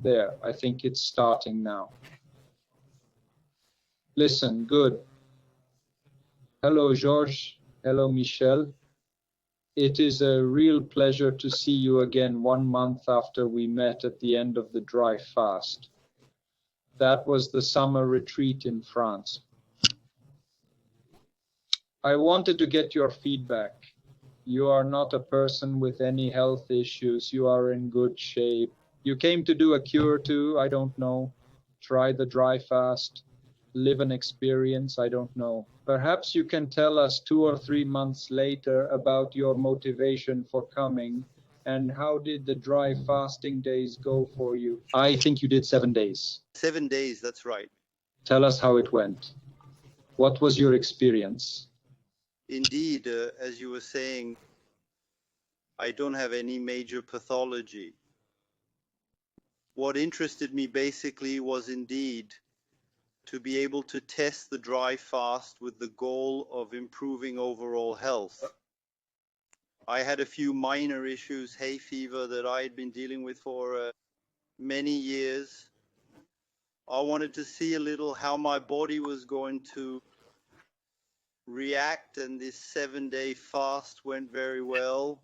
There, I think it's starting now. Listen, good. Hello, Georges. Hello, Michel. It is a real pleasure to see you again 1 month after we met at the end of the dry fast. That was the summer retreat in France. I wanted to get your feedback. You are not a person with any health issues. You are in good shape. You came to do a cure too, I don't know. Try the dry fast. Live an experience, I don't know. Perhaps you can tell us 2 or 3 months later about your motivation for coming and how did the dry fasting days go for you? I think you did 7 days. 7 days, that's right. Tell us how it went. What was your experience? Indeed, as you were saying, I don't have any major pathology. What interested me basically was indeed to be able to test the dry fast with the goal of improving overall health. I had a few minor issues, hay fever, that I had been dealing with for many years. I wanted to see a little how my body was going to react, and this 7-day fast went very well.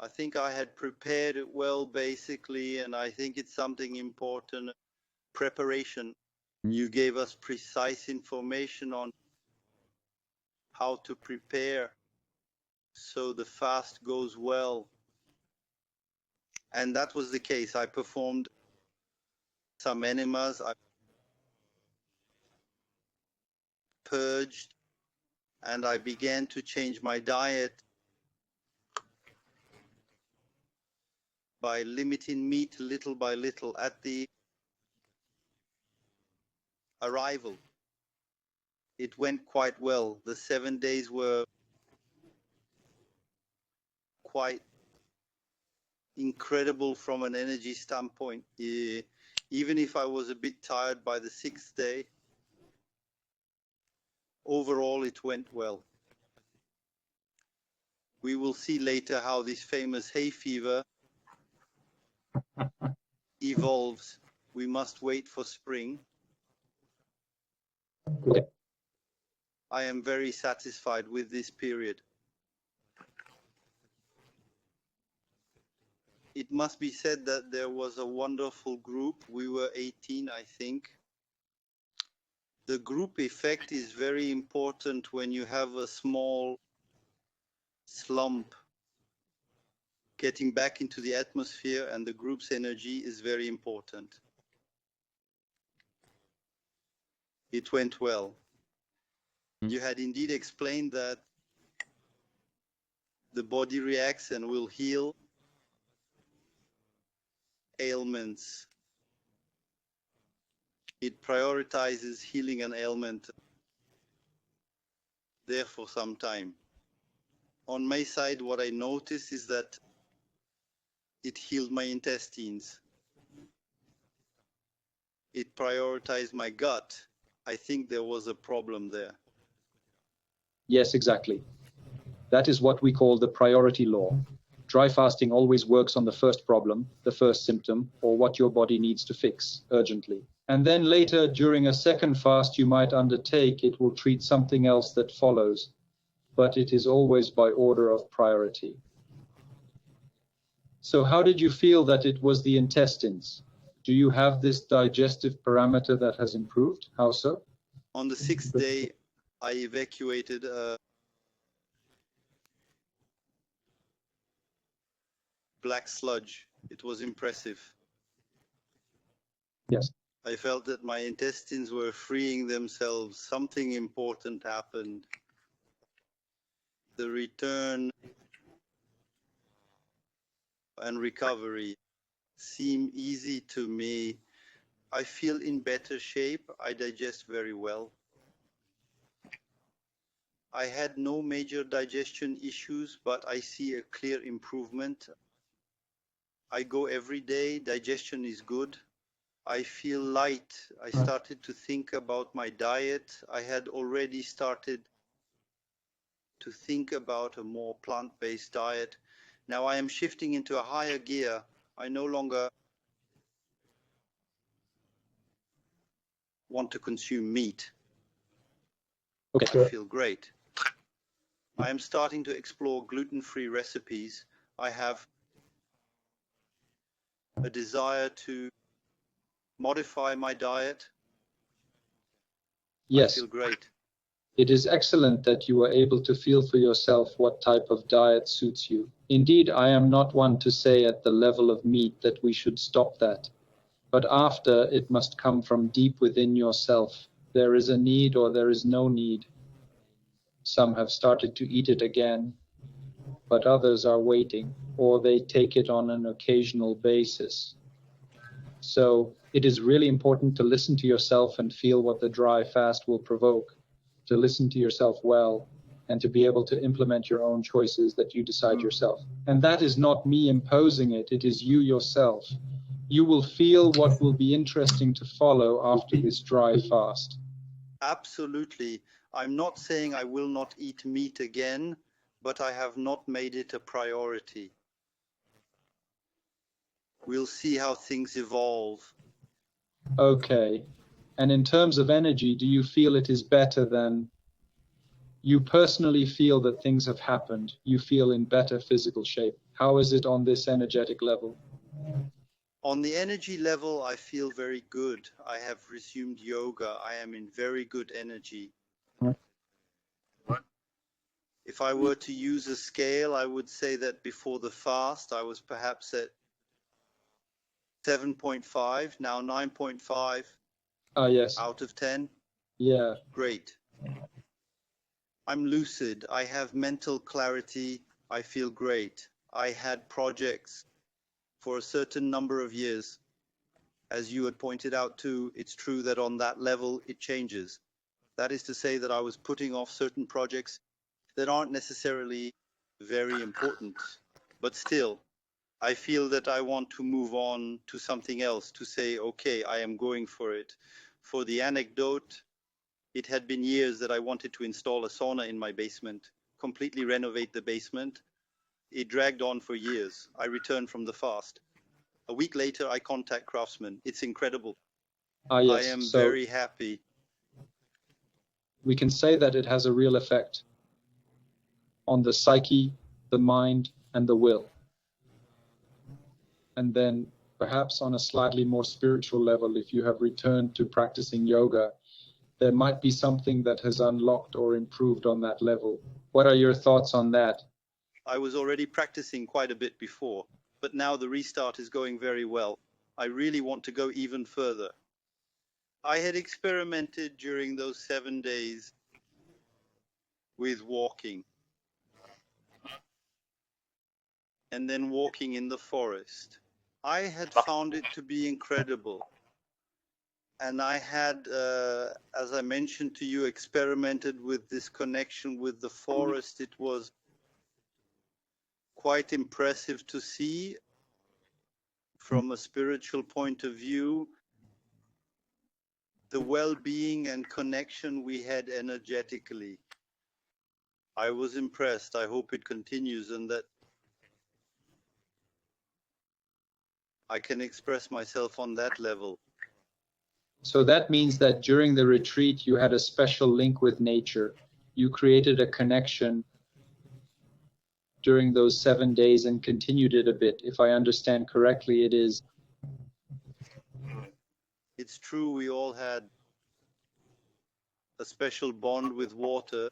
I think I had prepared it well, basically, and I think it's something important. Preparation. You gave us precise information on how to prepare so the fast goes well. And that was the case. I performed some enemas, I purged, and I began to change my diet by limiting meat little by little. At the arrival, it went quite well. The 7 days were quite incredible from an energy standpoint. Even if I was a bit tired by the 6th day, overall it went well. We will see later how this famous hay fever evolves. We must wait for spring. Okay. I am very satisfied with this period. It must be said that there was a wonderful group. We were 18, I think. The group effect is very important when you have a small slump. Getting back into the atmosphere and the group's energy is very important. It went well. You had indeed explained that the body reacts and will heal ailments. It prioritizes healing an ailment there for some time. On my side, what I noticed is that it healed my intestines. It prioritized my gut. I think there was a problem there. Yes, exactly. That is what we call the priority law. Dry fasting always works on the first problem, the first symptom, or what your body needs to fix urgently. And then later, during a second fast you might undertake, it will treat something else that follows. But it is always by order of priority. So how did you feel that it was the intestines? Do you have this digestive parameter that has improved? How so? On the 6th day, I evacuated black sludge. It was impressive. Yes. I felt that my intestines were freeing themselves. Something important happened. The return and recovery seem easy to me. I feel in better shape. I digest very well. I had no major digestion issues, but I see a clear improvement. I go every day. Digestion is good. I feel light. I started to think about my diet. I had already started to think about a more plant-based diet. Now I am shifting into a higher gear. I no longer want to consume meat. Okay. I feel great. I am starting to explore gluten-free recipes. I have a desire to modify my diet. Yes. I feel great. It is excellent that you are able to feel for yourself what type of diet suits you. Indeed, I am not one to say at the level of meat that we should stop that. But after, it must come from deep within yourself. There is a need or there is no need. Some have started to eat it again, but others are waiting, or they take it on an occasional basis. So it is really important to listen to yourself and feel what the dry fast will provoke, to listen to yourself well, and to be able to implement your own choices that you decide yourself. And that is not me imposing it, it is you yourself. You will feel what will be interesting to follow after this dry fast. Absolutely. I'm not saying I will not eat meat again, but I have not made it a priority. We'll see how things evolve. Okay. And in terms of energy, do you feel it is better than you personally feel that things have happened? You feel in better physical shape. How is it on this energetic level? On the energy level, I feel very good. I have resumed yoga. I am in very good energy. If I were to use a scale, I would say that before the fast, I was perhaps at 7.5, now 9.5 Yes. out of 10. Yeah. Great. I'm lucid. I have mental clarity. I feel great. I had projects for a certain number of years. As you had pointed out too, it's true that on that level it changes. That is to say that I was putting off certain projects that aren't necessarily very important, but still, I feel that I want to move on to something else, to say, okay, I am going for it. For the anecdote, it had been years that I wanted to install a sauna in my basement, completely renovate the basement. It dragged on for years. I returned from the fast. A week later, I contact Craftsman. It's incredible. I Yes. am So very happy. we can say that it has a real effect on the psyche, the mind, and the will. And then perhaps on a slightly more spiritual level, if you have returned to practicing yoga, there might be something that has unlocked or improved on that level. What are your thoughts on that? I was already practicing quite a bit before, but now the restart is going very well. I really want to go even further. I had experimented during those 7 days with walking and then walking in the forest. I had found it to be incredible. And I had, as I mentioned to you, experimented with this connection with the forest. It was quite impressive to see from a spiritual point of view the well-being and connection we had energetically. I was impressed. I hope it continues and that I can express myself on that level. So that means that during the retreat, you had a special link with nature. You created a connection during those 7 days and continued it a bit. If I understand correctly, it is. It's true, we all had a special bond with water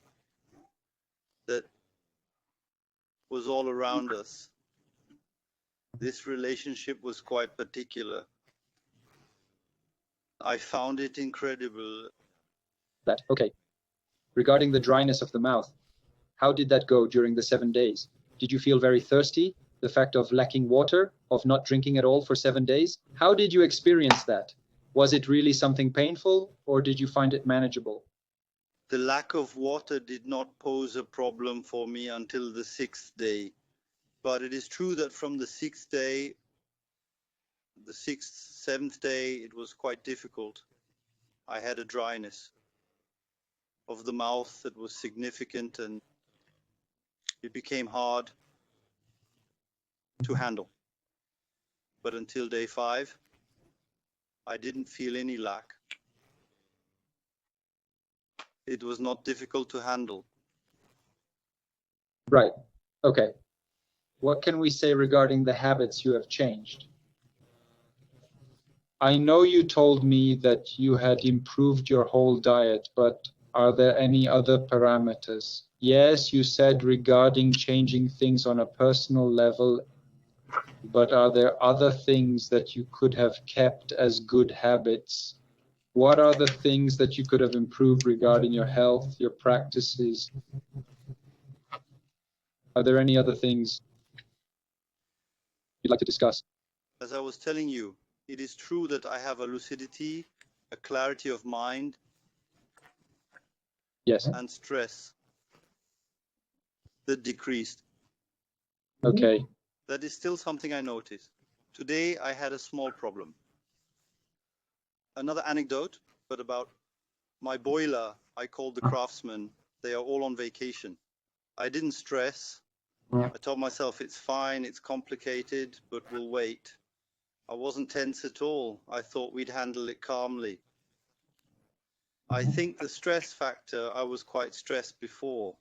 that was all around us. This relationship was quite particular. I found it incredible. That. Okay. Regarding the dryness of the mouth, how did that go during the 7 days? Did you feel very thirsty? The fact of lacking water, of not drinking at all for 7 days? How did you experience that? Was it really something painful, or did you find it manageable? The lack of water did not pose a problem for me until the 6th day. But it is true that from the 6th day, the 6th, 7th day, it was quite difficult. I had a dryness of the mouth that was significant and it became hard to handle. But until day 5, I didn't feel any lack. It was not difficult to handle. Right. Okay. What can we say regarding the habits you have changed? I know you told me that you had improved your whole diet, but are there any other parameters? Yes, you said regarding changing things on a personal level, but are there other things that you could have kept as good habits? What are the things that you could have improved regarding your health, your practices? Are there any other things you'd like to discuss? As I was telling you, it is true that I have a lucidity, a clarity of mind, Yes. and stress that decreased. Okay. That is still something I notice. Today I had a small problem. Another anecdote, but about my boiler. I called the craftsmen. They are all on vacation. I didn't stress. I told myself it's fine, it's complicated, but we'll wait. I wasn't tense at all. I thought we'd handle it calmly. I think the stress factor, I was quite stressed before.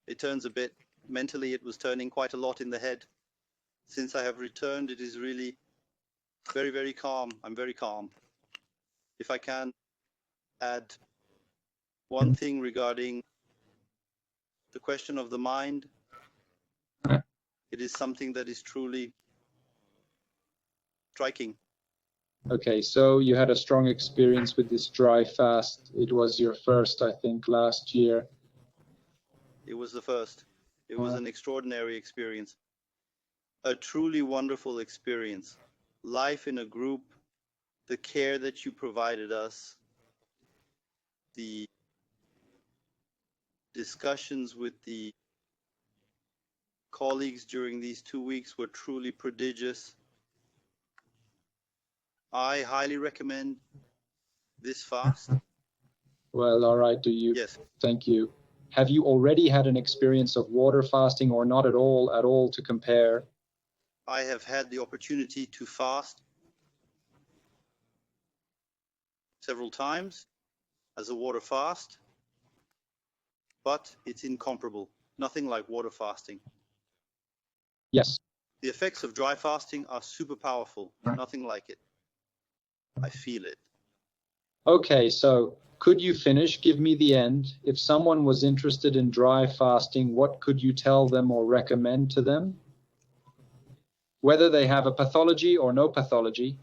It turns a bit, mentally it was turning quite a lot in the head. Since I have returned, it is really very, very calm. I'm very calm. If I can add one thing regarding the question of the mind, it is something that is truly striking. Okay, so you had a strong experience with this dry fast. It was your first, I think, last year. It was the first. It was an extraordinary experience. A truly wonderful experience. Life in a group, the care that you provided us, the discussions with the colleagues during these 2 weeks were truly prodigious. I highly recommend this fast. Well, all right, do you? Yes, Thank you. Have you already had an experience of water fasting or not at all to compare? I have had the opportunity to fast several times as a water fast, but it's incomparable. Nothing like water fasting. Yes. The effects of dry fasting are super powerful. Nothing like it. I feel it. Okay, so could you finish? Give me the end. If someone was interested in dry fasting, what could you tell them or recommend to them? Whether they have a pathology or no pathology,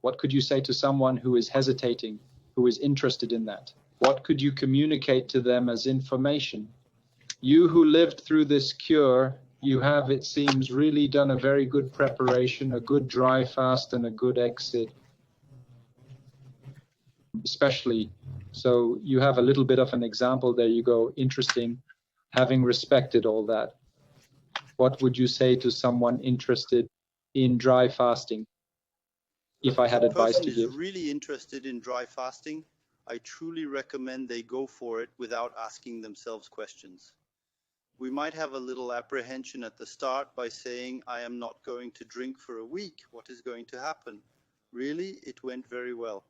what could you say to someone who is hesitating, who is interested in that? What could you communicate to them as information? You who lived through this cure, you have, it seems, really done a very good preparation, a good dry fast and a good exit, especially. So you have a little bit of an example there. You go, interesting, having respected all that. What would you say to someone interested in dry fasting, if I If a had advice person to is give? really interested in dry fasting, I truly recommend they go for it without asking themselves questions. We might have a little apprehension at the start by saying, I am not going to drink for a week. What is going to happen? Really, it went very well.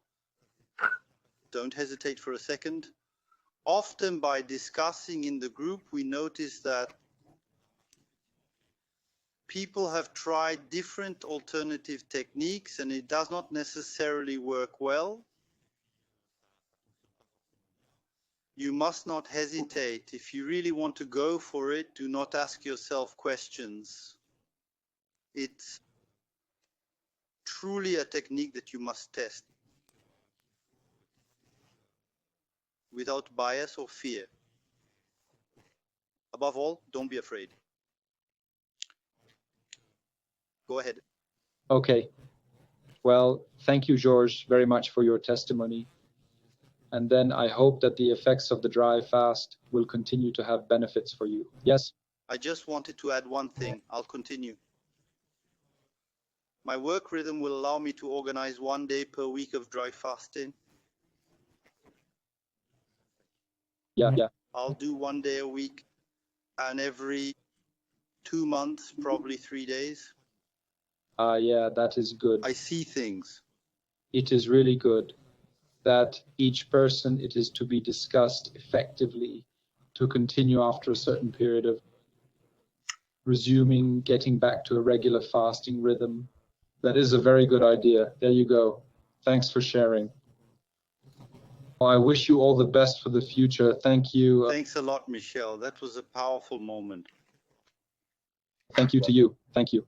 Don't hesitate for a second. Often by discussing in the group, we notice that people have tried different alternative techniques and it does not necessarily work well. You must not hesitate. If you really want to go for it, do not ask yourself questions. It's truly a technique that you must test without bias or fear. Above all, don't be afraid. Go ahead. Okay. Well, thank you, George, very much for your testimony. And then I hope that the effects of the dry fast will continue to have benefits for you. Yes? I just wanted to add one thing. I'll continue. My work rhythm will allow me to organize 1 day per week of dry fasting. Yeah. I'll do 1 day a week and every 2 months, probably 3 days. Yeah, that is good. I see things. It is really good. that each person, it is to be discussed effectively to continue after a certain period of resuming, getting back to a regular fasting rhythm. That is a very good idea. There you go. Thanks for sharing. Well, I wish you all the best for the future. Thank you. Thanks a lot, Michel. That was a powerful moment. Thank you to you. Thank you.